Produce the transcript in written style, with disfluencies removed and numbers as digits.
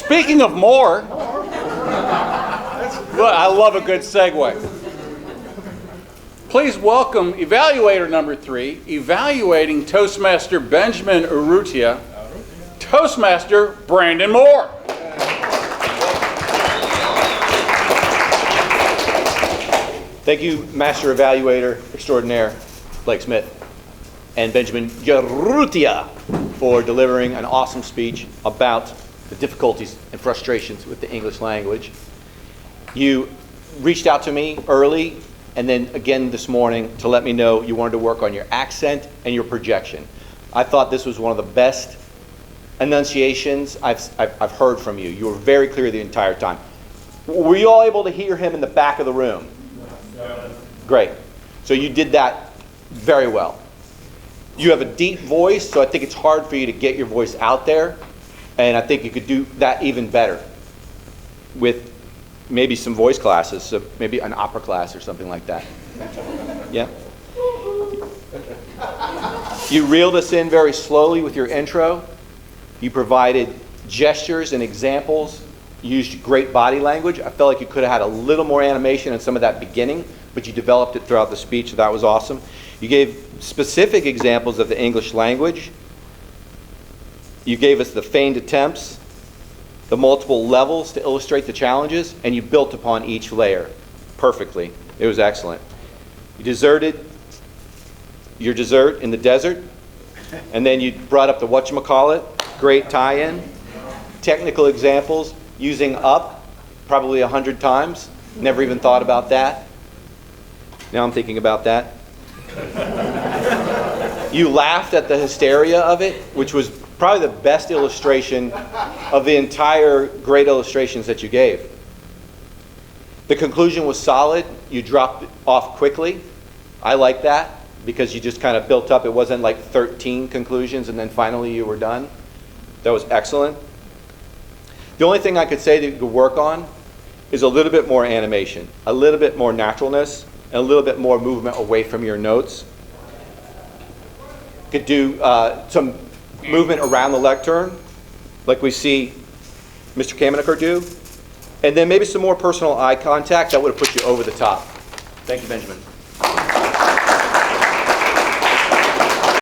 Speaking of more, I love a good segue. Please welcome Evaluator number 3, evaluating Toastmaster Benjamin Urrutia, Toastmaster Brandon Moore. Thank you, Master Evaluator Extraordinaire Blake Smith and Benjamin Urrutia for delivering an awesome speech about the difficulties and frustrations with the English language. You reached out to me early and then again this morning to let me know you wanted to work on your accent and your projection. I thought this was one of the best enunciations I've heard from you. You were very clear the entire time. Were you all able to hear him in the back of the room? Yeah. Great. So you did that very well. You have a deep voice, so I think it's hard for you to get your voice out there, and I think you could do that even better with maybe some voice classes, so maybe an opera class or something like that. Yeah? You reeled us in very slowly with your intro. You provided gestures and examples. You used great body language. I felt like you could have had a little more animation in some of that beginning, but you developed it throughout the speech, so that was awesome. You gave specific examples of the English language. You gave us the feigned attempts, the multiple levels to illustrate the challenges, and you built upon each layer perfectly. It was excellent. You deserted your dessert in the desert, and then you brought up the whatchamacallit, great tie-in, technical examples, using up probably 100 times. Never even thought about that. Now I'm thinking about that. You laughed at the hysteria of it, which was probably the best illustration of the entire great illustrations that you gave. The conclusion was solid. You dropped off quickly. I like that because you just kind of built up. It wasn't like 13 conclusions and then finally you were done. That was excellent. The only thing I could say that you could work on is a little bit more animation, a little bit more naturalness, and a little bit more movement away from your notes. Could do some movement around the lectern, like we see Mr. Kameneker do. And then maybe some more personal eye contact. That would have put you over the top. Thank you, Benjamin.